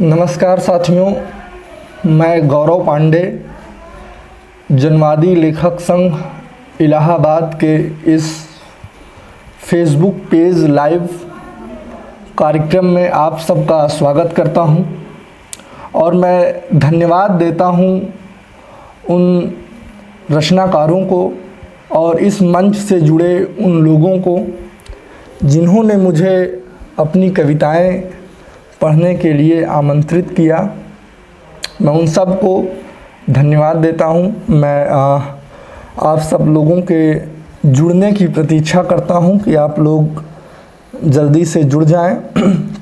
नमस्कार साथियों, मैं गौरव पांडे, जनवादी लेखक संघ इलाहाबाद के इस फेसबुक पेज लाइव कार्यक्रम में आप सबका स्वागत करता हूं और मैं धन्यवाद देता हूं उन रचनाकारों को और इस मंच से जुड़े उन लोगों को जिन्होंने मुझे अपनी कविताएं पढ़ने के लिए आमंत्रित किया। मैं उन सब को धन्यवाद देता हूं। मैं आप सब लोगों के जुड़ने की प्रतीक्षा करता हूं कि आप लोग जल्दी से जुड़ जाएं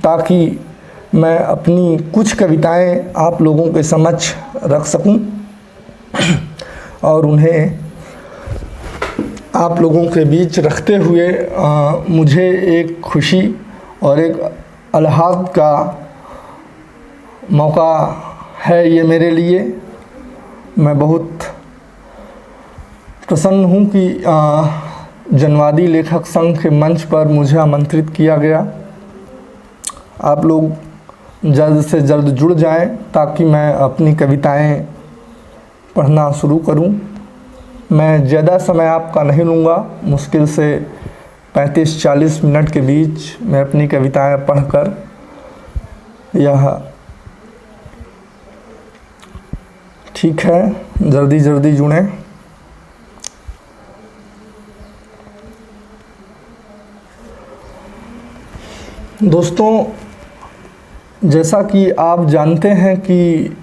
ताकि मैं अपनी कुछ कविताएं आप लोगों के समक्ष रख सकूं और उन्हें आप लोगों के बीच रखते हुए मुझे एक खुशी और एक अलहाद का मौका है ये मेरे लिए। मैं बहुत प्रसन्न हूँ कि जनवादी लेखक संघ के मंच पर मुझे आमंत्रित किया गया। आप लोग जल्द से जल्द जुड़ जाएं ताकि मैं अपनी कविताएं पढ़ना शुरू करूं। मैं ज़्यादा समय आपका नहीं लूँगा, मुश्किल से 35-40 मिनट के बीच मैं अपनी कविताएं पढ़कर यह ठीक है, जल्दी जल्दी जुड़ें। दोस्तों, जैसा कि आप जानते हैं कि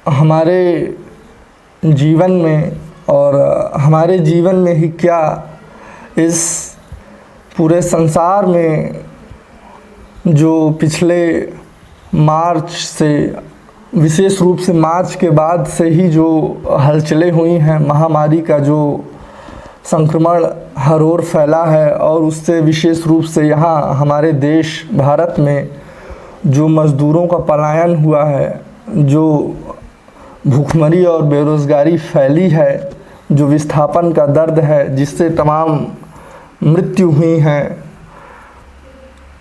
हमारे जीवन में और हमारे जीवन में ही क्या इस पूरे संसार में जो पिछले मार्च से, विशेष रूप से मार्च के बाद से ही जो हलचलें हुई हैं, महामारी का जो संक्रमण हर ओर फैला है और उससे विशेष रूप से यहाँ हमारे देश भारत में जो मज़दूरों का पलायन हुआ है, जो भूखमरी और बेरोज़गारी फैली है, जो विस्थापन का दर्द है जिससे तमाम मृत्यु हुई हैं,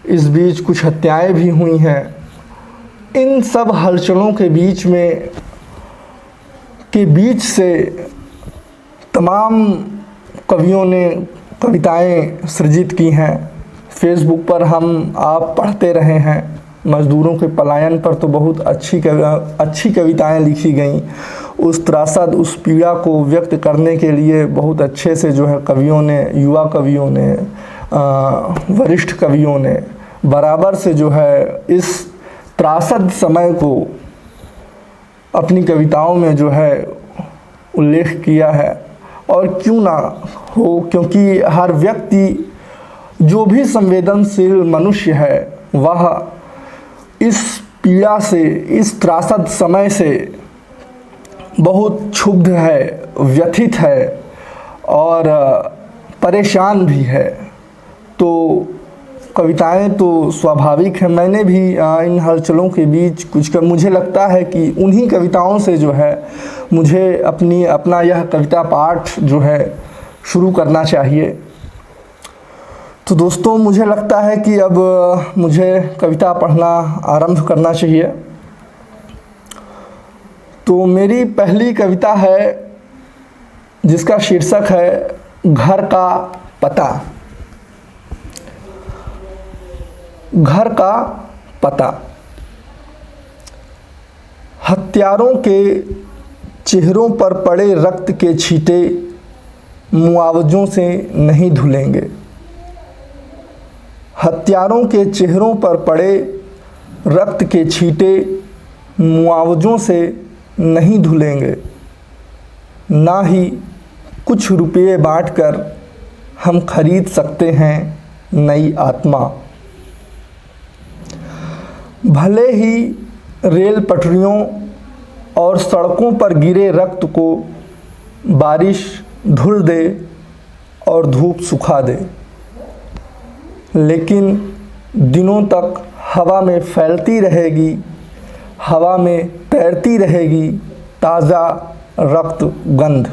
इस बीच कुछ हत्याएं भी हुई हैं। इन सब हलचलों के बीच से तमाम कवियों ने कविताएं सृजित की हैं। फेसबुक पर आप पढ़ते रहे हैं, मज़दूरों के पलायन पर तो बहुत अच्छी कविताएं लिखी गईं। उस त्रासद, उस पीड़ा को व्यक्त करने के लिए बहुत अच्छे से जो है कवियों ने, युवा कवियों ने, वरिष्ठ कवियों ने बराबर से जो है इस त्रासद समय को अपनी कविताओं में जो है उल्लेख किया है। और क्यों ना हो, क्योंकि हर व्यक्ति, जो भी संवेदनशील मनुष्य है, वह इस पीड़ा से, इस त्रासद समय से बहुत क्षुब्ध है, व्यथित है और परेशान भी है। तो कविताएं तो स्वाभाविक है। मैंने भी इन हलचलों के बीच कुछ मुझे लगता है कि उन्हीं कविताओं से जो है मुझे अपना यह कविता पाठ जो है शुरू करना चाहिए। तो दोस्तों, मुझे लगता है कि अब मुझे कविता पढ़ना आरंभ करना चाहिए। तो मेरी पहली कविता है जिसका शीर्षक है घर का पता। घर का पता। हत्यारों के चेहरों पर पड़े रक्त के छींटे मुआवजों से नहीं धुलेंगे। हत्यारों के चेहरों पर पड़े रक्त के छींटे मुआवजों से नहीं धुलेंगे। ना ही कुछ रुपये बांटकर हम खरीद सकते हैं नई आत्मा। भले ही रेल पटरियों और सड़कों पर गिरे रक्त को बारिश धुल दे और धूप सुखा दे, लेकिन दिनों तक हवा में फैलती रहेगी, हवा में तैरती रहेगी ताज़ा रक्त गंध।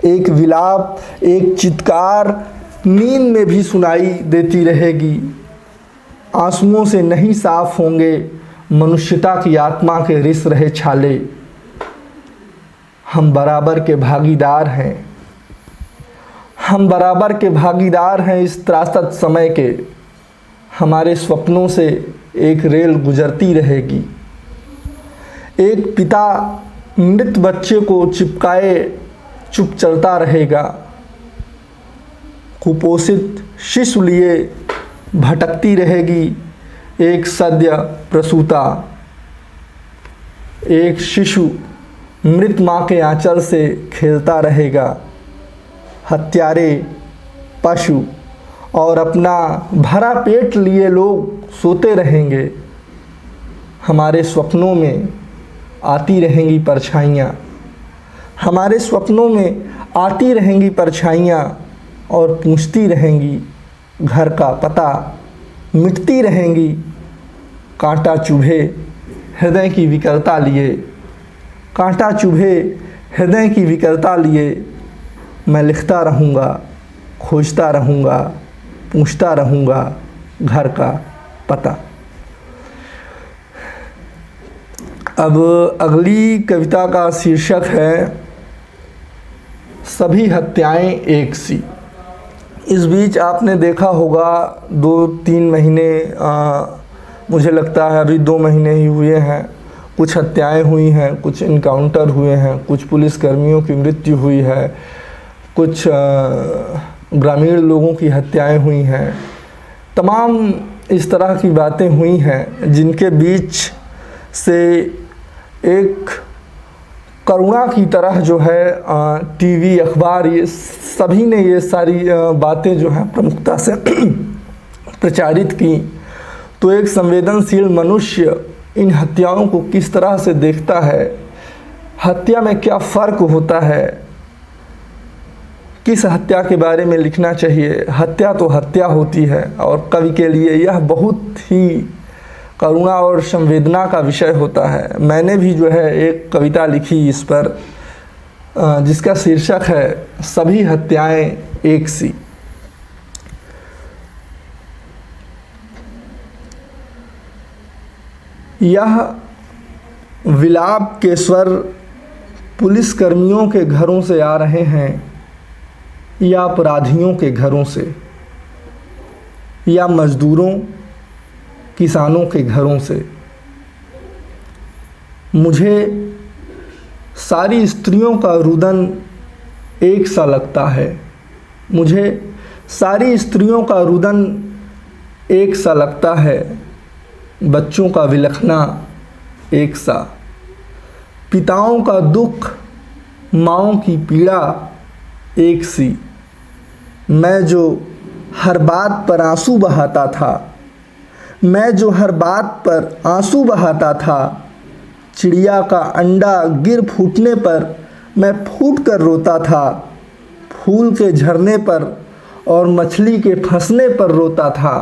एक विलाप, एक चित्कार नींद में भी सुनाई देती रहेगी। आंसुओं से नहीं साफ होंगे मनुष्यता की आत्मा के रिस रहे छाले। हम बराबर के भागीदार हैं, हम बराबर के भागीदार हैं इस त्रासद समय के। हमारे स्वप्नों से एक रेल गुजरती रहेगी। एक पिता मृत बच्चे को चिपकाए चुप चलता रहेगा। कुपोषित शिशु लिए भटकती रहेगी एक सद्य प्रसूता। एक शिशु मृत माँ के आंचल से खेलता रहेगा। हत्यारे, पशु और अपना भरा पेट लिए लोग सोते रहेंगे। हमारे स्वप्नों में आती रहेंगी परछाइयाँ, हमारे स्वप्नों में आती रहेंगी परछाइयाँ और पूछती रहेंगी घर का पता, मिटती रहेंगी कांटा चुभे हृदय की विकलता लिए। कांटा चुभे हृदय की विकलता लिए मैं लिखता रहूँगा, खोजता रहूँगा, पूछता रहूँगा घर का पता। अब अगली कविता का शीर्षक है सभी हत्याएं एक सी। इस बीच आपने देखा होगा 2-3 महीने, मुझे लगता है अभी 2 महीने ही हुए हैं, कुछ हत्याएं हुई हैं, कुछ इनकाउंटर हुए हैं, कुछ पुलिसकर्मियों की मृत्यु हुई है, कुछ ग्रामीण लोगों की हत्याएं हुई हैं। तमाम इस तरह की बातें हुई हैं जिनके बीच से एक करुणा की तरह जो है टीवी, अखबार, ये सभी ने ये सारी बातें जो हैं प्रमुखता से प्रचारित की। तो एक संवेदनशील मनुष्य इन हत्याओं को किस तरह से देखता है, हत्या में क्या फ़र्क होता है, किस हत्या के बारे में लिखना चाहिए। हत्या तो हत्या होती है और कवि के लिए यह बहुत ही करुणा और संवेदना का विषय होता है। मैंने भी जो है एक कविता लिखी इस पर, जिसका शीर्षक है सभी हत्याएं एक सी। यह विलाप के स्वर पुलिसकर्मियों के घरों से आ रहे हैं या अपराधियों के घरों से, या मजदूरों, किसानों के घरों से। मुझे सारी स्त्रियों का रुदन एक सा लगता है। मुझे सारी स्त्रियों का रुदन एक सा लगता है। बच्चों का विलखना एक सा, पिताओं का दुख, माँओं की पीड़ा एक सी। मैं जो हर बात पर आंसू बहाता था, मैं जो हर बात पर आंसू बहाता था, चिड़िया का अंडा गिर फूटने पर मैं फूट कर रोता था। फूल के झरने पर और मछली के फंसने पर रोता था।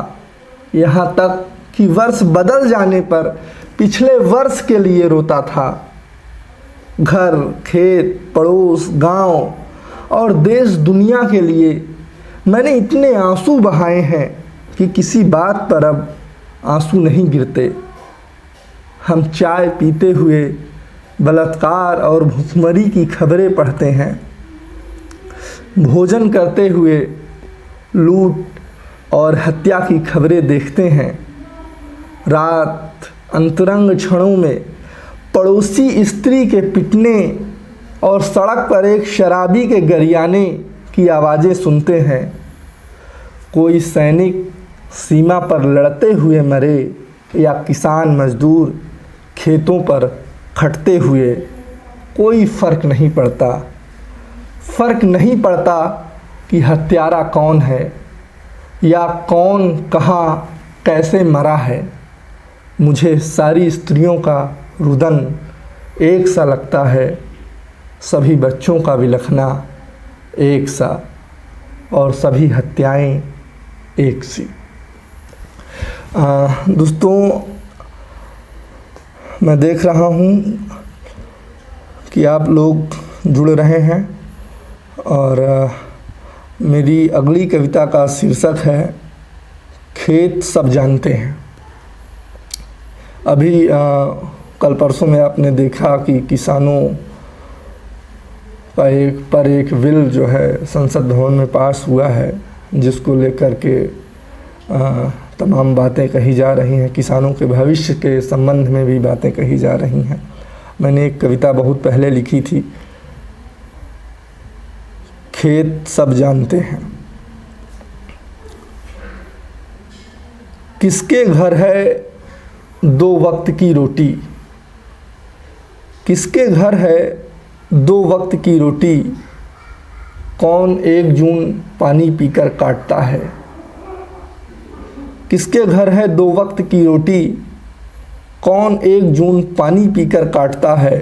यहाँ तक कि वर्ष बदल जाने पर पिछले वर्ष के लिए रोता था। घर, खेत, पड़ोस, गांव और देश दुनिया के लिए मैंने इतने आंसू बहाए हैं कि किसी बात पर अब आंसू नहीं गिरते। हम चाय पीते हुए बलात्कार और भुखमरी की खबरें पढ़ते हैं, भोजन करते हुए लूट और हत्या की खबरें देखते हैं। रात अंतरंग क्षणों में पड़ोसी स्त्री के पिटने और सड़क पर एक शराबी के गरियाने की आवाज़ें सुनते हैं। कोई सैनिक सीमा पर लड़ते हुए मरे या किसान मजदूर खेतों पर खटते हुए, कोई फ़र्क नहीं पड़ता। फ़र्क नहीं पड़ता कि हत्यारा कौन है या कौन कहाँ कैसे मरा है। मुझे सारी स्त्रियों का रुदन एक सा लगता है, सभी बच्चों का विलखना एक सा और सभी हत्याएं एक सी। दोस्तों, मैं देख रहा हूँ कि आप लोग जुड़ रहे हैं और मेरी अगली कविता का शीर्षक है खेत सब जानते हैं। अभी कल परसों में आपने देखा कि किसानों का एक बिल जो है संसद भवन में पास हुआ है, जिसको लेकर के तमाम बातें कही जा रही हैं। किसानों के भविष्य के संबंध में भी बातें कही जा रही हैं। मैंने एक कविता बहुत पहले लिखी थी, खेत सब जानते हैं। किसके घर है 2 वक्त की रोटी, किसके घर है 2 वक्त की रोटी, कौन 1 जून पानी पीकर काटता है। किसके घर है 2 वक्त की रोटी, कौन 1 जून पानी पीकर काटता है।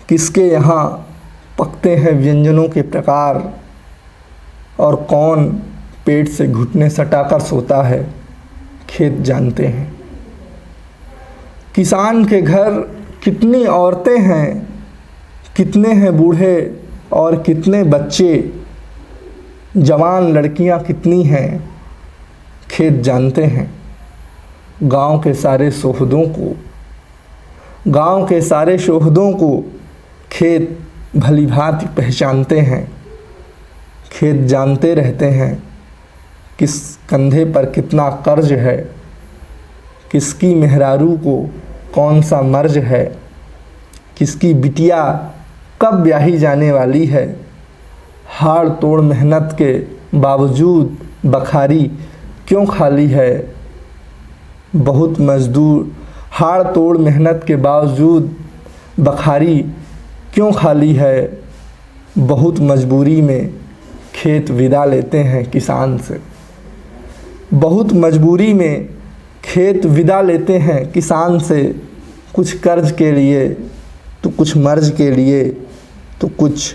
किसके यहाँ पकते हैं व्यंजनों के प्रकार, और कौन पेट से घुटने सटाकर सोता है। खेत जानते हैं। किसान के घर कितनी औरतें हैं, कितने हैं बूढ़े और कितने बच्चे, जवान लड़कियां कितनी हैं, खेत जानते हैं। गांव के सारे शोहदों को, गांव के सारे शोहदों को खेत भली भांति पहचानते हैं। खेत जानते रहते हैं किस कंधे पर कितना कर्ज है, किसकी मेहरारू को कौन सा मर्ज है, किसकी बिटिया कब ब्याही जाने वाली है। हाड़ तोड़ मेहनत के बावजूद बखारी क्यों खाली है। बहुत मजदूर, हाड़ तोड़ मेहनत के बावजूद बखारी क्यों खाली है। बहुत मजबूरी में खेत विदा लेते हैं किसान से। बहुत मजबूरी में खेत विदा लेते हैं किसान से। कुछ कर्ज के लिए तो कुछ मर्ज के लिए तो कुछ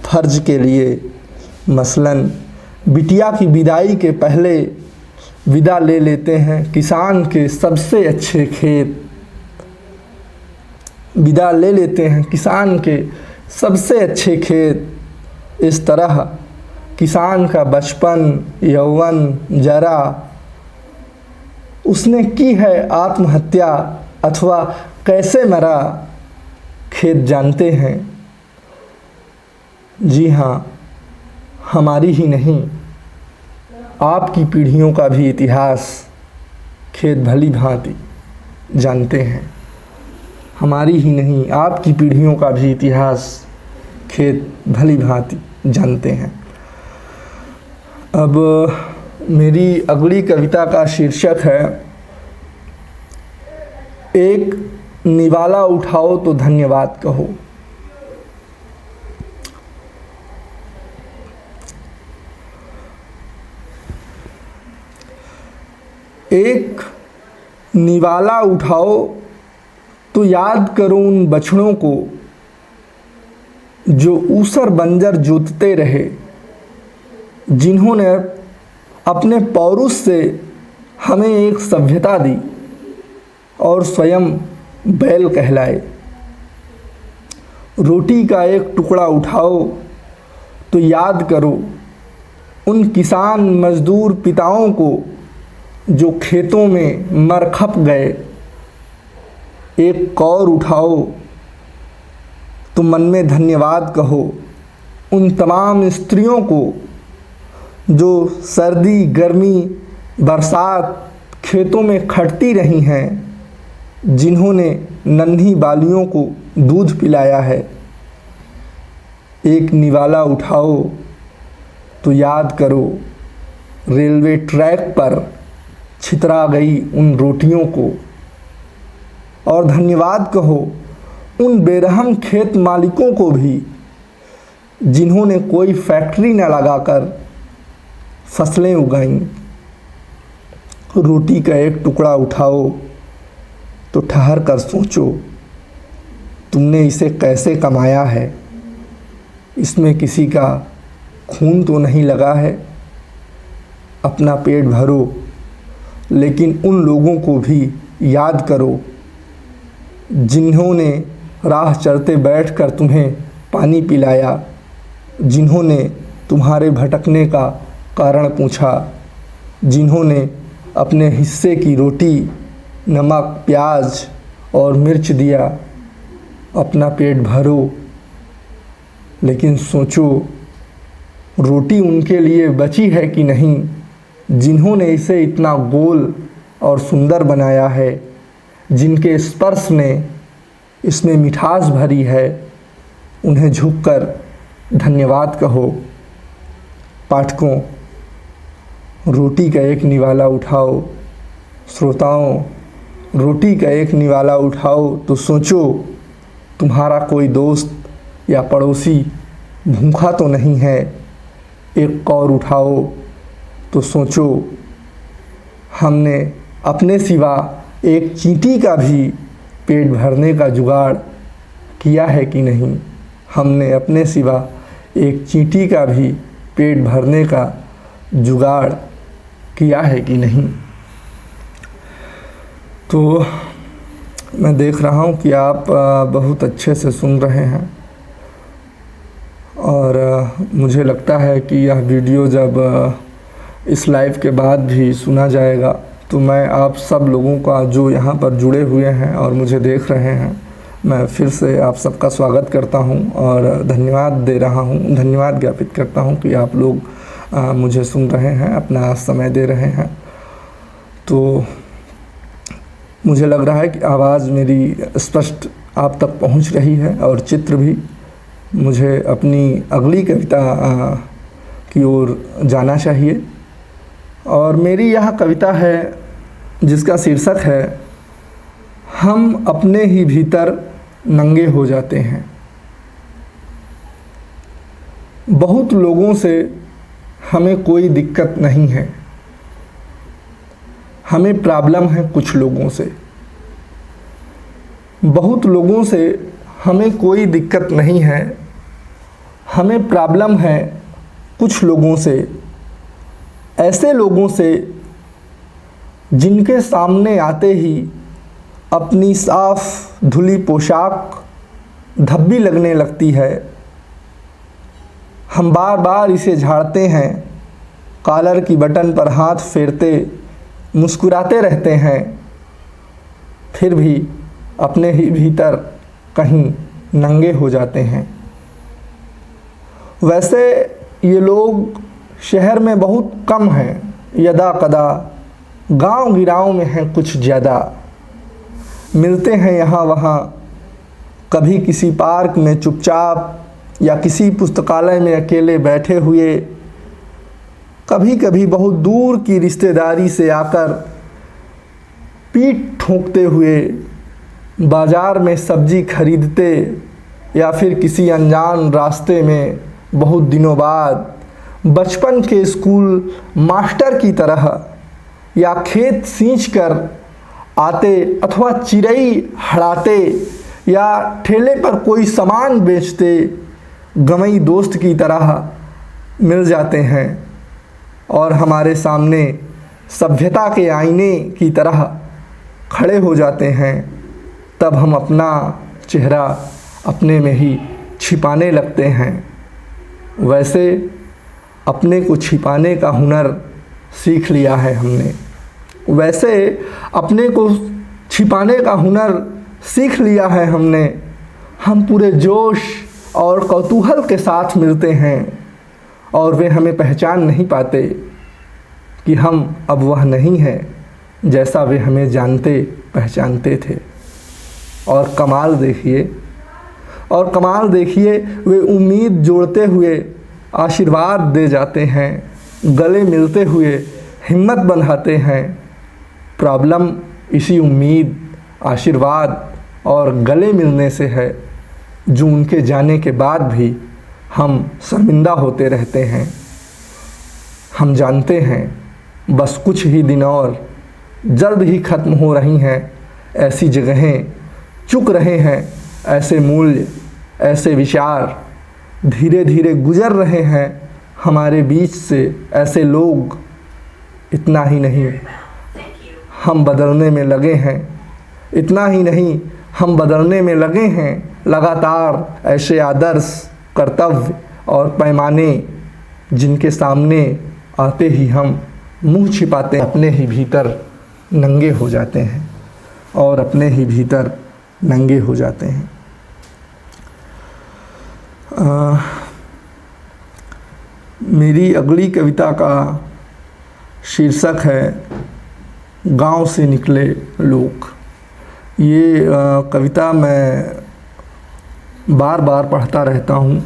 फर्ज के लिए। मसलन बिटिया की विदाई के पहले विदा ले लेते हैं किसान के सबसे अच्छे खेत। विदा ले लेते हैं किसान के सबसे अच्छे खेत। इस तरह किसान का बचपन, यौवन, जरा, उसने की है आत्महत्या अथवा कैसे मरा, खेत जानते हैं। जी हाँ, हमारी ही नहीं आपकी पीढ़ियों का भी इतिहास खेत भली भांति जानते हैं। हमारी ही नहीं आपकी पीढ़ियों का भी इतिहास खेत भली भांति जानते हैं। अब मेरी अगली कविता का शीर्षक है, एक निवाला उठाओ तो धन्यवाद कहो। एक निवाला उठाओ तो याद करो उन बछड़ों को, जो ऊसर बंजर जोतते रहे, जिन्होंने अपने पौरुष से हमें एक सभ्यता दी और स्वयं बैल कहलाए। रोटी का एक टुकड़ा उठाओ तो याद करो उन किसान मजदूर पिताओं को, जो खेतों में मर खप गए। एक कौर उठाओ तो मन में धन्यवाद कहो उन तमाम स्त्रियों को, जो सर्दी, गर्मी, बरसात खेतों में खटती रही हैं, जिन्होंने नन्ही बालियों को दूध पिलाया है। एक निवाला उठाओ तो याद करो रेलवे ट्रैक पर छितरा गई उन रोटियों को, और धन्यवाद कहो उन बेरहम खेत मालिकों को भी, जिन्होंने कोई फैक्ट्री न लगाकर फसलें उगाईं। रोटी का एक टुकड़ा उठाओ तो ठहर कर सोचो तुमने इसे कैसे कमाया है। इसमें किसी का खून तो नहीं लगा है। अपना पेट भरो, लेकिन उन लोगों को भी याद करो जिन्होंने राह चलते बैठकर तुम्हें पानी पिलाया, जिन्होंने तुम्हारे भटकने का कारण पूछा, जिन्होंने अपने हिस्से की रोटी नमक, प्याज और मिर्च दिया, अपना पेट भरो। लेकिन सोचो, रोटी उनके लिए बची है कि नहीं, जिन्होंने इसे इतना गोल और सुंदर बनाया है, जिनके स्पर्श में इसमें मिठास भरी है। उन्हें झुककर धन्यवाद कहो। पाठकों, रोटी का एक निवाला उठाओ। श्रोताओं, रोटी का एक निवाला उठाओ तो सोचो, तुम्हारा कोई दोस्त या पड़ोसी भूखा तो नहीं है। एक और उठाओ तो सोचो, हमने अपने सिवा एक चींटी का भी पेट भरने का जुगाड़ किया है कि नहीं। हमने अपने सिवा एक चींटी का भी पेट भरने का जुगाड़ किया है कि नहीं। तो मैं देख रहा हूँ कि आप बहुत अच्छे से सुन रहे हैं और मुझे लगता है कि यह वीडियो जब इस लाइव के बाद भी सुना जाएगा तो मैं आप सब लोगों का जो यहाँ पर जुड़े हुए हैं और मुझे देख रहे हैं, मैं फिर से आप सबका स्वागत करता हूँ और धन्यवाद दे रहा हूँ, धन्यवाद ज्ञापित करता हूँ कि आप लोग मुझे सुन रहे हैं, अपना समय दे रहे हैं। तो मुझे लग रहा है कि आवाज़ मेरी स्पष्ट आप तक पहुँच रही है और चित्र भी। मुझे अपनी अगली कविता की ओर जाना चाहिए और मेरी यह कविता है जिसका शीर्षक है, हम अपने ही भीतर नंगे हो जाते हैं। बहुत लोगों से हमें कोई दिक्कत नहीं है, हमें प्रॉब्लम है कुछ लोगों से। बहुत लोगों से हमें कोई दिक्कत नहीं है, हमें प्रॉब्लम है कुछ लोगों से। ऐसे लोगों से जिनके सामने आते ही अपनी साफ धुली पोशाक धब्बी लगने लगती है। हम बार बार इसे झाड़ते हैं, कॉलर की बटन पर हाथ फेरते मुस्कुराते रहते हैं, फिर भी अपने ही भीतर कहीं नंगे हो जाते हैं। वैसे ये लोग शहर में बहुत कम हैं, यदा कदा गांव गिराओं में हैं कुछ ज़्यादा। मिलते हैं यहाँ वहाँ, कभी किसी पार्क में चुपचाप या किसी पुस्तकालय में अकेले बैठे हुए, कभी कभी बहुत दूर की रिश्तेदारी से आकर पीठ ठोंकते हुए बाज़ार में सब्जी खरीदते, या फिर किसी अनजान रास्ते में बहुत दिनों बाद बचपन के स्कूल मास्टर की तरह, या खेत सींच कर आते अथवा चिड़ई हड़ाते, या ठेले पर कोई सामान बेचते गमई दोस्त की तरह मिल जाते हैं और हमारे सामने सभ्यता के आईने की तरह खड़े हो जाते हैं। तब हम अपना चेहरा अपने में ही छिपाने लगते हैं। वैसे अपने को छिपाने का हुनर सीख लिया है हमने, वैसे अपने को छिपाने का हुनर सीख लिया है हमने। हम पूरे जोश और कौतूहल के साथ मिलते हैं और वे हमें पहचान नहीं पाते कि हम अब वह नहीं है जैसा वे हमें जानते पहचानते थे। और कमाल देखिए, वे उम्मीद जोड़ते हुए आशीर्वाद दे जाते हैं, गले मिलते हुए हिम्मत बंधाते हैं। प्रॉब्लम इसी उम्मीद, आशीर्वाद और गले मिलने से है जो उनके जाने के बाद भी हम शर्मिंदा होते रहते हैं। हम जानते हैं बस कुछ ही दिन और जल्द ही ख़त्म हो रही हैं ऐसी जगहें, चुक रहे हैं ऐसे मूल्य, ऐसे विचार, धीरे धीरे गुजर रहे हैं हमारे बीच से ऐसे लोग। इतना ही नहीं, हम बदलने में लगे हैं, इतना ही नहीं, हम बदलने में लगे हैं लगातार ऐसे आदर्श, कर्तव्य और पैमाने जिनके सामने आते ही हम मुंह छिपाते, अपने ही भीतर नंगे हो जाते हैं। और अपने ही भीतर नंगे हो जाते हैं। मेरी अगली कविता का शीर्षक है गांव से निकले लोग। ये कविता मैं बार बार पढ़ता रहता हूँ,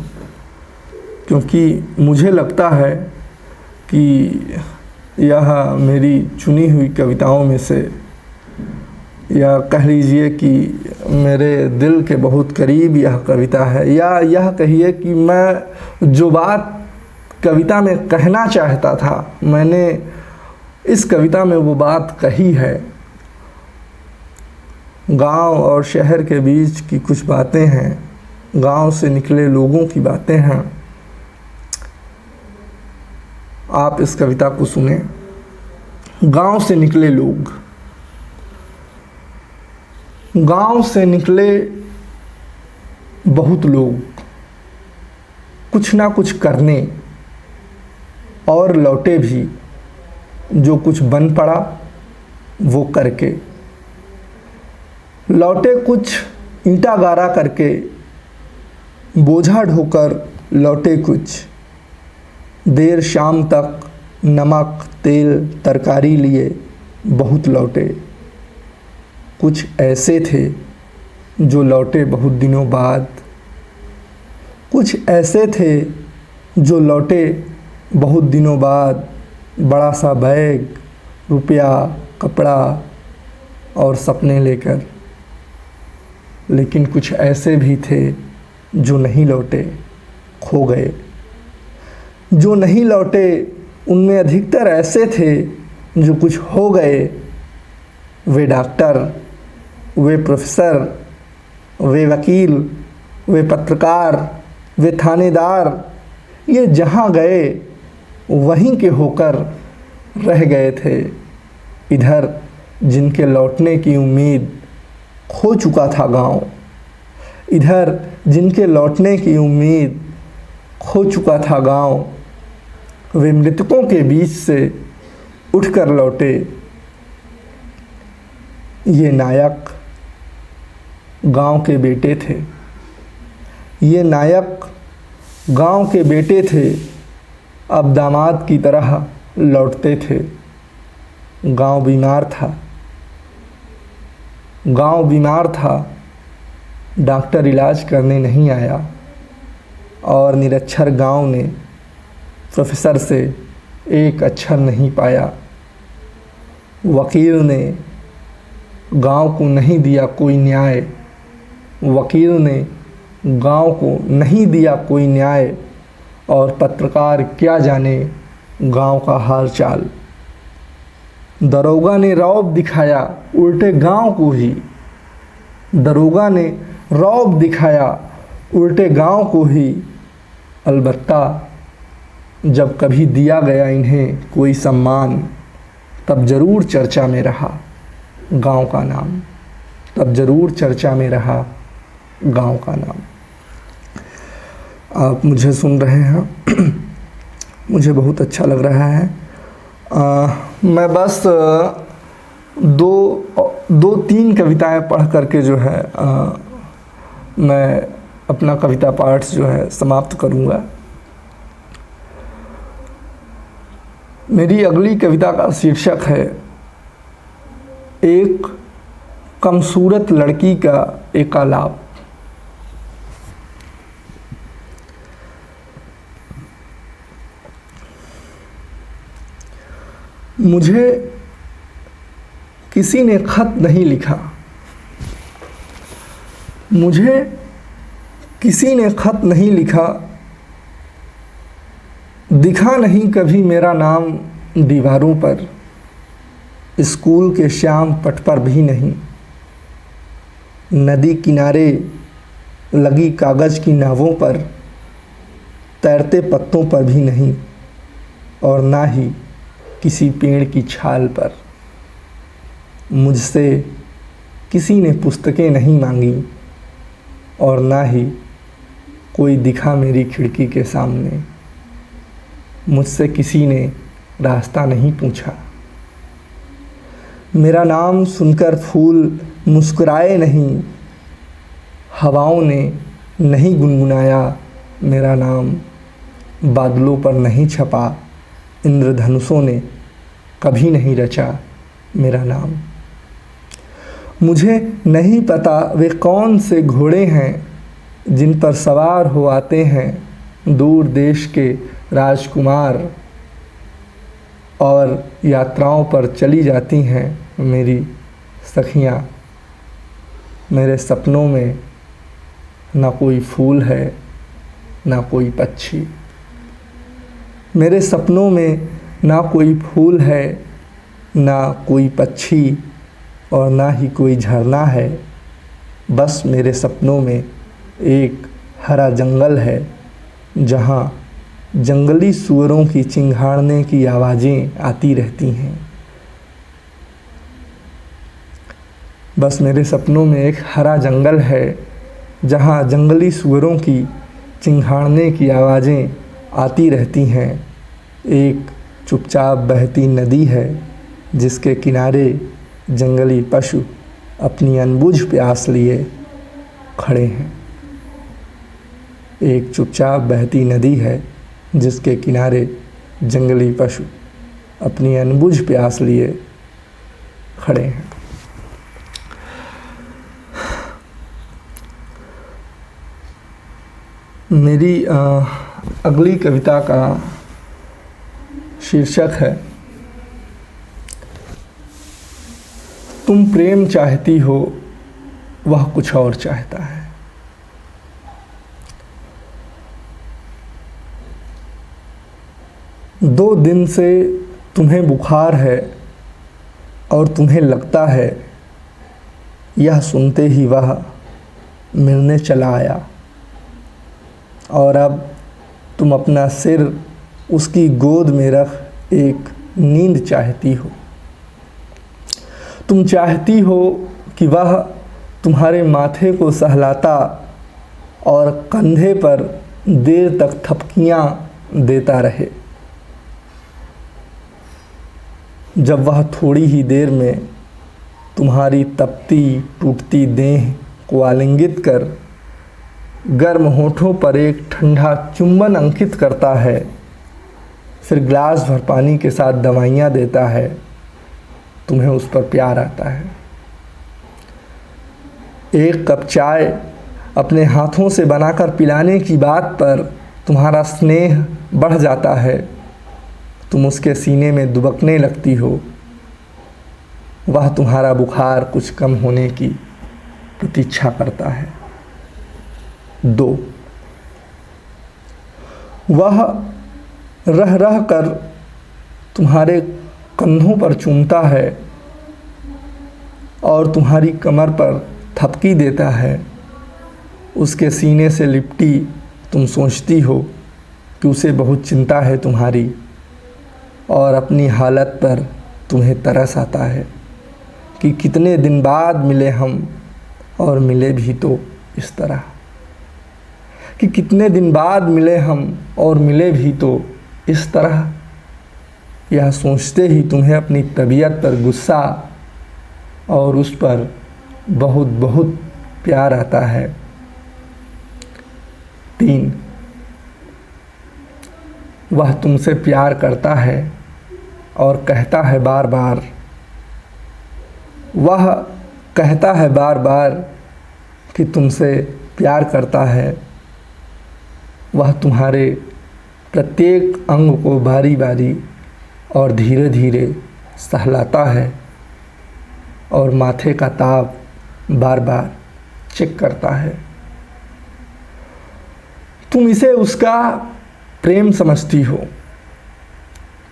क्योंकि मुझे लगता है कि यह मेरी चुनी हुई कविताओं में से, या कह लीजिए कि मेरे दिल के बहुत करीब यह कविता है, या यह कहिए कि मैं जो बात कविता में कहना चाहता था, मैंने इस कविता में वो बात कही है। गांव और शहर के बीच की कुछ बातें हैं, गांव से निकले लोगों की बातें हैं। आप इस कविता को सुने। गांव से निकले लोग। गांव से निकले बहुत लोग कुछ ना कुछ करने, और लौटे भी जो कुछ बन पड़ा वो करके। लौटे कुछ ईंटा गारा करके, बोझा ढोकर लौटे कुछ। देर शाम तक नमक तेल तरकारी लिए बहुत लौटे। कुछ ऐसे थे जो लौटे बहुत दिनों बाद। कुछ ऐसे थे जो लौटे बहुत दिनों बाद। बड़ा सा बैग, रुपया, कपड़ा और सपने लेकर। लेकिन कुछ ऐसे भी थे जो नहीं लौटे, खो गए। जो नहीं लौटे उनमें अधिकतर ऐसे थे जो कुछ हो गए। वे डॉक्टर, वे प्रोफेसर, वे वकील, वे पत्रकार, वे थानेदार, ये जहाँ गए वहीं के होकर रह गए थे। इधर जिनके लौटने की उम्मीद खो चुका था गांव। इधर जिनके लौटने की उम्मीद खो चुका था गांव। वे मृतकों के बीच से उठकर लौटे। ये नायक गांव के बेटे थे। ये नायक गांव के बेटे थे। अब दामाद की तरह लौटते थे। गांव बीमार था। गांव बीमार था। डॉक्टर इलाज करने नहीं आया, और निरक्षर गांव ने प्रोफेसर से एक अक्षर नहीं पाया। वकील ने गांव को नहीं दिया कोई न्याय। वकील ने गांव को नहीं दिया कोई न्याय, और पत्रकार क्या जाने गांव का हाल चाल। दरोगा ने रौब दिखाया उल्टे गांव को ही। दरोगा ने रौब दिखाया उल्टे गांव को ही। अलबत्ता जब कभी दिया गया इन्हें कोई सम्मान, तब ज़रूर चर्चा में रहा गांव का नाम। तब ज़रूर चर्चा में रहा गांव का नाम। आप मुझे सुन रहे हैं, मुझे बहुत अच्छा लग रहा है। मैं बस दो तीन कविताएं पढ़ करके जो है मैं अपना कविता पाठ जो है समाप्त करूंगा। मेरी अगली कविता का शीर्षक है एक कमसूरत लड़की का एकालाप। मुझे किसी ने खत नहीं लिखा। मुझे किसी ने खत नहीं लिखा। दिखा नहीं कभी मेरा नाम दीवारों पर। स्कूल के श्याम पट पर भी नहीं। नदी किनारे लगी कागज़ की नावों पर। तैरते पत्तों पर भी नहीं, और ना ही किसी पेड़ की छाल पर। मुझसे किसी ने पुस्तकें नहीं मांगी, और ना ही कोई दिखा मेरी खिड़की के सामने। मुझसे किसी ने रास्ता नहीं पूछा। मेरा नाम सुनकर फूल मुस्कुराए नहीं, हवाओं ने नहीं गुनगुनाया मेरा नाम, बादलों पर नहीं छपा, इंद्रधनुषों ने कभी नहीं रचा मेरा नाम। मुझे नहीं पता वे कौन से घोड़े हैं जिन पर सवार हो आते हैं दूर देश के राजकुमार, और यात्राओं पर चली जाती हैं मेरी सखियाँ। मेरे सपनों में ना कोई फूल है ना कोई पक्षी, मेरे सपनों में ना कोई फूल है ना कोई पक्षी और ना ही कोई झरना है। बस मेरे सपनों में एक हरा जंगल है जहाँ जंगली सूअरों की चिंघाड़ने की आवाज़ें आती रहती हैं। बस मेरे सपनों में एक हरा जंगल है जहाँ जंगली सूअरों की चिंघाड़ने की आवाज़ें आती रहती हैं। एक चुपचाप बहती नदी है जिसके किनारे जंगली पशु अपनी अनबुझ प्यास लिए खड़े हैं। एक चुपचाप बहती नदी है जिसके किनारे जंगली पशु अपनी अनबुझ प्यास लिए खड़े हैं। मेरी अगली कविता का शीर्षक है तुम प्रेम चाहती हो वह कुछ और चाहता है। दो दिन से तुम्हें बुखार है और तुम्हें लगता है यह सुनते ही वह मिलने चला आया, और अब तुम अपना सिर उसकी गोद में रख एक नींद चाहती हो। तुम चाहती हो कि वह तुम्हारे माथे को सहलाता और कंधे पर देर तक थपकियां देता रहे। जब वह थोड़ी ही देर में तुम्हारी तपती टूटती देह को आलिंगित कर गर्म होठों पर एक ठंडा चुंबन अंकित करता है, फिर ग्लास भर पानी के साथ दवाइयाँ देता है, तुम्हें उस पर प्यार आता है। एक कप चाय अपने हाथों से बनाकर पिलाने की बात पर तुम्हारा स्नेह बढ़ जाता है। तुम उसके सीने में दुबकने लगती हो। वह तुम्हारा बुखार कुछ कम होने की प्रतीक्षा करता है। 2 वह रह रह कर तुम्हारे कंधों पर चूमता है और तुम्हारी कमर पर थपकी देता है। उसके सीने से लिपटी तुम सोचती हो कि उसे बहुत चिंता है तुम्हारी, और अपनी हालत पर तुम्हें तरस आता है कि कितने दिन बाद मिले हम, और मिले भी तो इस तरह। कि कितने दिन बाद मिले हम और मिले भी तो इस तरह। यह सोचते ही तुम्हें अपनी तबीयत पर गुस्सा और उस पर बहुत बहुत प्यार आता है। 3 वह तुमसे प्यार करता है और कहता है बार बार, वह कहता है बार बार कि तुमसे प्यार करता है। वह तुम्हारे प्रत्येक अंग को बारी बारी और धीरे धीरे सहलाता है और माथे का ताप बार बार चेक करता है। तुम इसे उसका प्रेम समझती हो,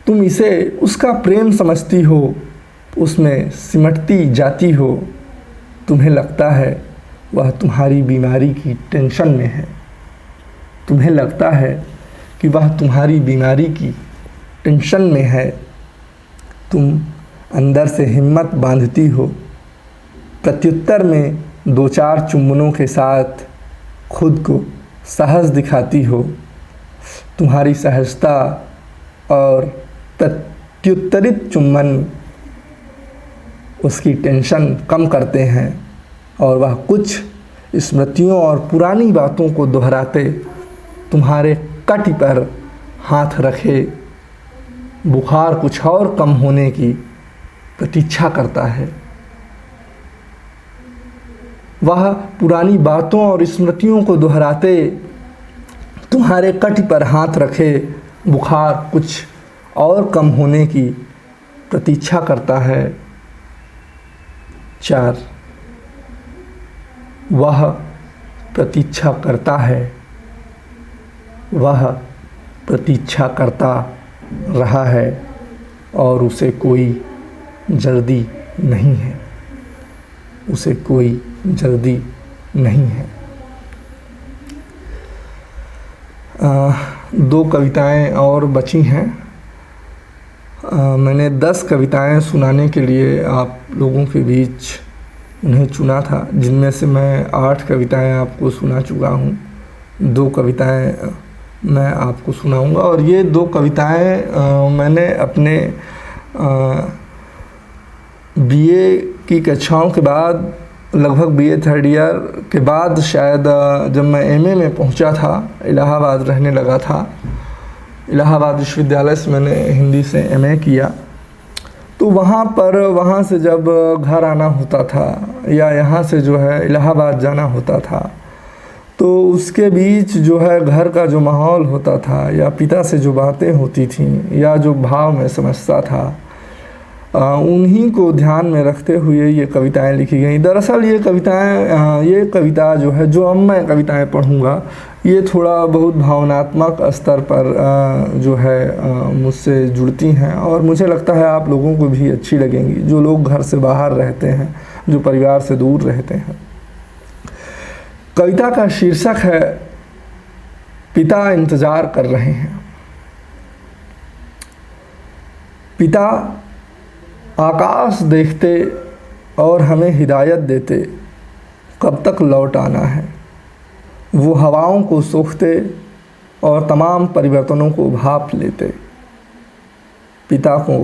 तुम इसे उसका प्रेम समझती हो, उसमें सिमटती जाती हो। तुम्हें लगता है वह तुम्हारी बीमारी की टेंशन में है। तुम्हें लगता है कि वह तुम्हारी बीमारी की टेंशन में है। तुम अंदर से हिम्मत बांधती हो, प्रत्युत्तर में 2-4 चुम्बनों के साथ खुद को साहस दिखाती हो। तुम्हारी सहजता और प्रत्युत्तरित चुम्बन उसकी टेंशन कम करते हैं और वह कुछ स्मृतियों और पुरानी बातों को दोहराते तुम्हारे कटी पर हाथ रखे बुखार कुछ और कम होने की प्रतीक्षा करता है। वह पुरानी बातों और स्मृतियों को दोहराते तुम्हारे कटी पर हाथ रखे बुखार कुछ और कम होने की प्रतीक्षा करता है। 4 वह प्रतीक्षा करता है, वह प्रतीक्षा करता रहा है और उसे कोई जल्दी नहीं है, उसे कोई जल्दी नहीं है। 2 कविताएं और बची हैं। मैंने 10 कविताएं सुनाने के लिए आप लोगों के बीच उन्हें चुना था, जिनमें से मैं 8 कविताएं आपको सुना चुका हूँ। 2 कविताएं मैं आपको सुनाऊंगा और ये 2 कविताएं मैंने अपने बीए की कक्षाओं के बाद, लगभग बीए 3rd ईयर के बाद, शायद जब मैं एमए में पहुंचा था, इलाहाबाद रहने लगा था, इलाहाबाद विश्वविद्यालय से मैंने हिंदी से एमए किया, तो वहाँ से जब घर आना होता था या यहाँ से जो है इलाहाबाद जाना होता था, तो उसके बीच जो है घर का जो माहौल होता था या पिता से जो बातें होती थीं या जो भाव मैं समझता था, उन्हीं को ध्यान में रखते हुए ये कविताएं लिखी गई। दरअसल ये कविता जो है, जो अब मैं कविताएं पढ़ूंगा, ये थोड़ा बहुत भावनात्मक स्तर पर जो है मुझसे जुड़ती हैं और मुझे लगता है आप लोगों को भी अच्छी लगेंगी, जो लोग घर से बाहर रहते हैं, जो परिवार से दूर रहते हैं। कविता का शीर्षक है पिता इंतज़ार कर रहे हैं। पिता आकाश देखते और हमें हिदायत देते कब तक लौट आना है। वो हवाओं को सूंघते और तमाम परिवर्तनों को भाप लेते। पिता को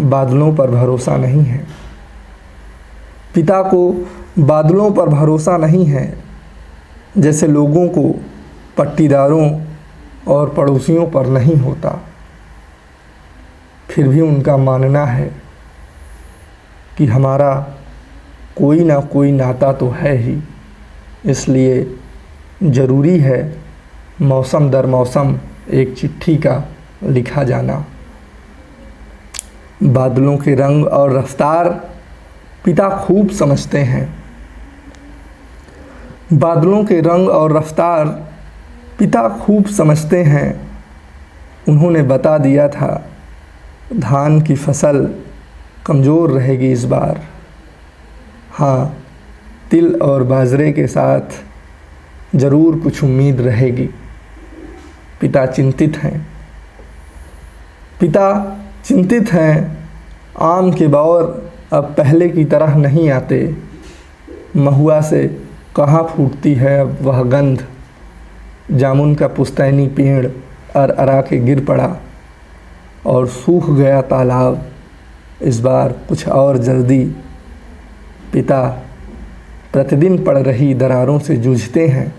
बादलों पर भरोसा नहीं है, पिता को बादलों पर भरोसा नहीं है, जैसे लोगों को पट्टीदारों और पड़ोसियों पर नहीं होता। फिर भी उनका मानना है कि हमारा कोई ना कोई नाता तो है ही, इसलिए ज़रूरी है मौसम दर मौसम एक चिट्ठी का लिखा जाना। बादलों के रंग और रफ्तार पिता खूब समझते हैं। बादलों के रंग और रफ्तार पिता खूब समझते हैं। उन्होंने बता दिया था धान की फसल कमज़ोर रहेगी इस बार। हाँ, तिल और बाजरे के साथ ज़रूर कुछ उम्मीद रहेगी। पिता चिंतित हैं, पिता चिंतित हैं। आम के बौर अब पहले की तरह नहीं आते। महुआ से कहाँ फूटती है अब वह गंध। जामुन का पुस्तैनी पेड़ अरा के गिर पड़ा और सूख गया तालाब। इस बार कुछ और जल्दी। पिता प्रतिदिन पड़ रही दरारों से जूझते हैं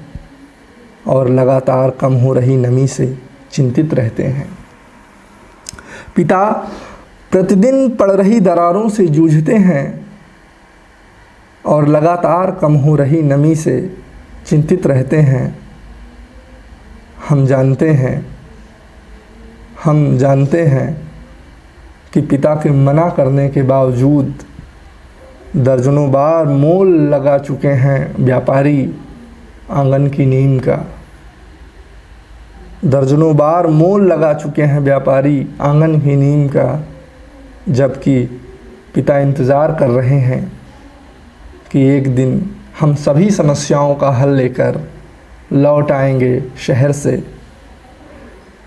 और लगातार कम हो रही नमी से चिंतित रहते हैं। पिता प्रतिदिन पड़ रही दरारों से जूझते हैं और लगातार कम हो रही नमी से चिंतित रहते हैं। हम जानते हैं कि पिता के मना करने के बावजूद दर्जनों बार मोल लगा चुके हैं व्यापारी आंगन की नीम का। दर्जनों बार मोल लगा चुके हैं व्यापारी आंगन की नीम का, जबकि पिता इंतज़ार कर रहे हैं कि एक दिन हम सभी समस्याओं का हल लेकर लौट आएंगे शहर से,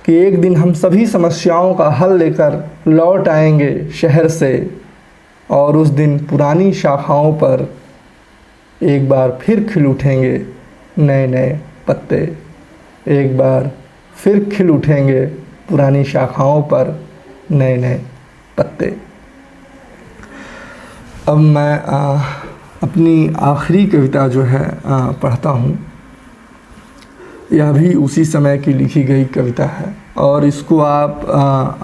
कि एक दिन हम सभी समस्याओं का हल लेकर लौट आएंगे शहर से और उस दिन पुरानी शाखाओं पर एक बार फिर खिल उठेंगे नए नए पत्ते। एक बार फिर खिल उठेंगे पुरानी शाखाओं पर नए नए पत्ते। अब मैं अपनी आखिरी कविता जो है पढ़ता हूँ। यह भी उसी समय की लिखी गई कविता है और इसको आप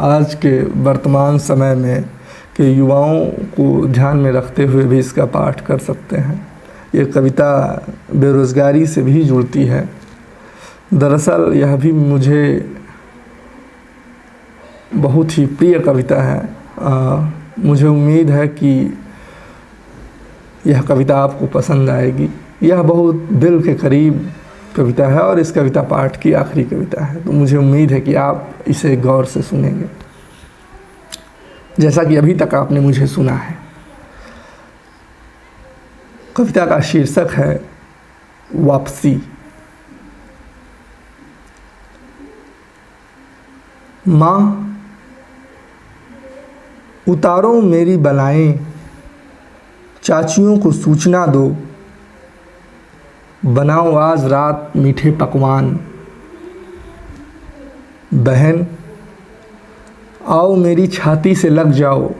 आज के वर्तमान समय में के युवाओं को ध्यान में रखते हुए भी इसका पाठ कर सकते हैं। ये कविता बेरोज़गारी से भी जुड़ती है। दरअसल यह भी मुझे बहुत ही प्रिय कविता है। मुझे उम्मीद है कि यह कविता आपको पसंद आएगी। यह बहुत दिल के करीब कविता है और इस कविता पाठ की आखिरी कविता है, तो मुझे उम्मीद है कि आप इसे गौर से सुनेंगे जैसा कि अभी तक आपने मुझे सुना है। कविता का शीर्षक है वापसी। माँ, उतारो मेरी बलाएं, चाचियों को सूचना दो, बनाओ आज रात मीठे पकवान। बहन, आओ मेरी छाती से लग जाओ,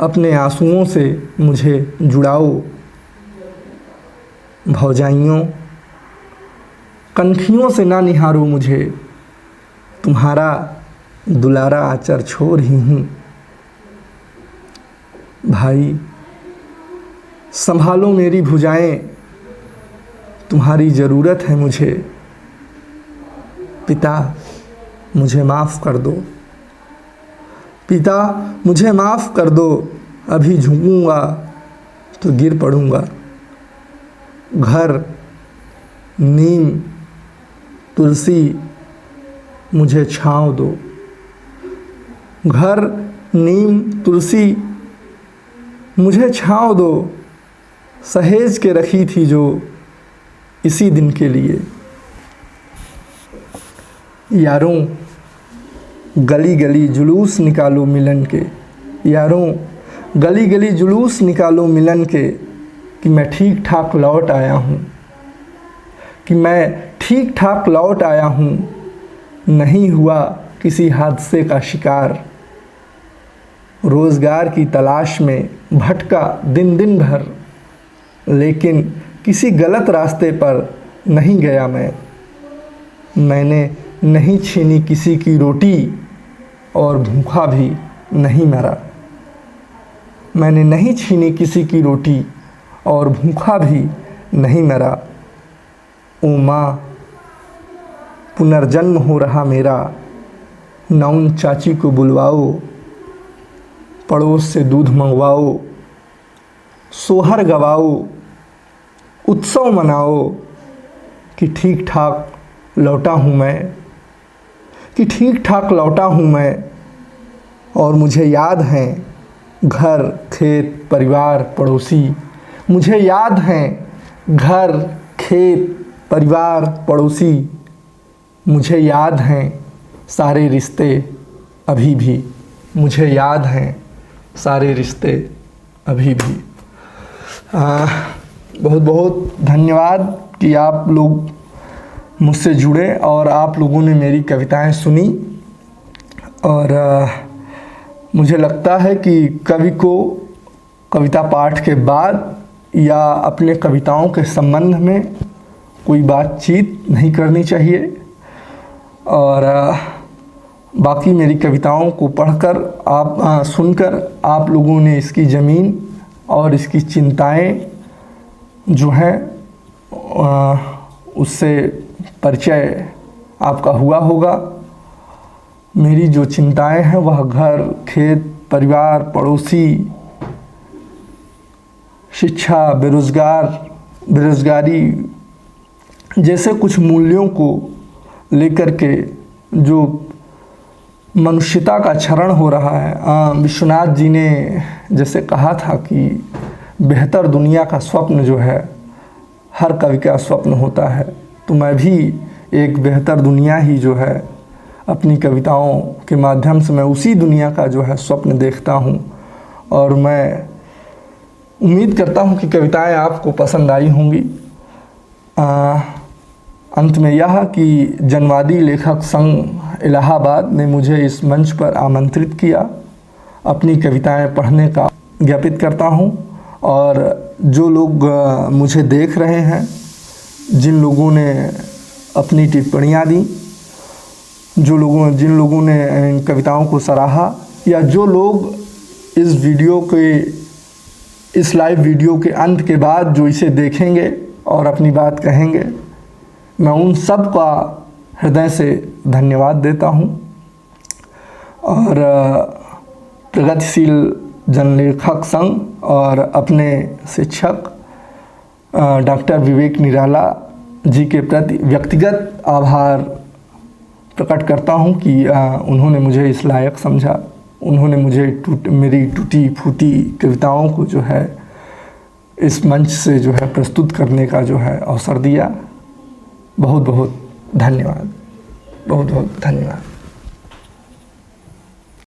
अपने आंसुओं से मुझे जुड़ाओ। भौजाइयों, कनखियों से ना निहारो मुझे, तुम्हारा दुलारा आचर छोड़ ही हूँ। भाई, संभालो मेरी भुजाएं, तुम्हारी ज़रूरत है मुझे। पिता, मुझे माफ़ कर दो। पिता, मुझे माफ़ कर दो, अभी झुकूँगा तो गिर पड़ूँगा। घर, नीम, तुलसी, मुझे छाँव दो। घर, नीम, तुलसी, मुझे छाँव दो। सहेज के रखी थी जो इसी दिन के लिए। यारों, गली गली जुलूस निकालो मिलन के। यारों, गली गली जुलूस निकालो मिलन के, कि मैं ठीक ठाक लौट आया हूँ, कि मैं ठीक ठाक लौट आया हूँ, नहीं हुआ किसी हादसे का शिकार। रोज़गार की तलाश में भटका दिन दिन भर, लेकिन किसी गलत रास्ते पर नहीं गया मैं। मैंने नहीं छीनी किसी की रोटी और भूखा भी नहीं मरा। मैंने नहीं छीनी किसी की रोटी और भूखा भी नहीं मरा। ओ माँ, पुनर्जन्म हो रहा मेरा, न उन चाची को बुलवाओ, पड़ोस से दूध मंगवाओ, सोहर गवाओ, उत्सव मनाओ, कि ठीक ठाक लौटा हूँ मैं, कि ठीक ठाक लौटा हूँ मैं। और मुझे याद हैं घर, खेत, परिवार, पड़ोसी। मुझे याद हैं घर, खेत, परिवार, पड़ोसी। मुझे याद हैं सारे रिश्ते अभी भी। मुझे याद हैं सारे रिश्ते अभी भी। बहुत बहुत धन्यवाद कि आप लोग मुझसे जुड़े और आप लोगों ने मेरी कविताएं सुनी। और मुझे लगता है कि कवि को कविता पाठ के बाद या अपने कविताओं के संबंध में कोई बातचीत नहीं करनी चाहिए। और बाकी मेरी कविताओं को पढ़कर आप सुनकर आप लोगों ने इसकी ज़मीन और इसकी चिंताएं जो हैं उससे परिचय आपका हुआ होगा। मेरी जो चिंताएं हैं वह घर, खेत, परिवार, पड़ोसी, शिक्षा, बेरोज़गारी जैसे कुछ मूल्यों को लेकर के जो मनुष्यता का क्षरण हो रहा है। विश्वनाथ जी ने जैसे कहा था कि बेहतर दुनिया का स्वप्न जो है हर कवि का स्वप्न होता है, तो मैं भी एक बेहतर दुनिया ही जो है अपनी कविताओं के माध्यम से मैं उसी दुनिया का जो है स्वप्न देखता हूँ। और मैं उम्मीद करता हूँ कि कविताएं आपको पसंद आई होंगी। अंत में यह कि जनवादी लेखक संघ इलाहाबाद ने मुझे इस मंच पर आमंत्रित किया अपनी कविताएं पढ़ने का ज्ञापित करता हूँ। और जो लोग मुझे देख रहे हैं, जिन लोगों ने अपनी टिप्पणियाँ दी, जिन लोगों ने इन कविताओं को सराहा, या जो लोग इस लाइव वीडियो के अंत के बाद जो इसे देखेंगे और अपनी बात कहेंगे, मैं उन सब का हृदय से धन्यवाद देता हूँ। और प्रगतिशील जनलेखक संघ और अपने शिक्षक डॉक्टर विवेक निराला जी के प्रति व्यक्तिगत आभार प्रकट करता हूँ कि उन्होंने मुझे इस लायक समझा। उन्होंने मुझे मेरी टूटी फूटी कविताओं को जो है इस मंच से जो है प्रस्तुत करने का जो है अवसर दिया। बहुत बहुत धन्यवाद, बहुत बहुत धन्यवाद।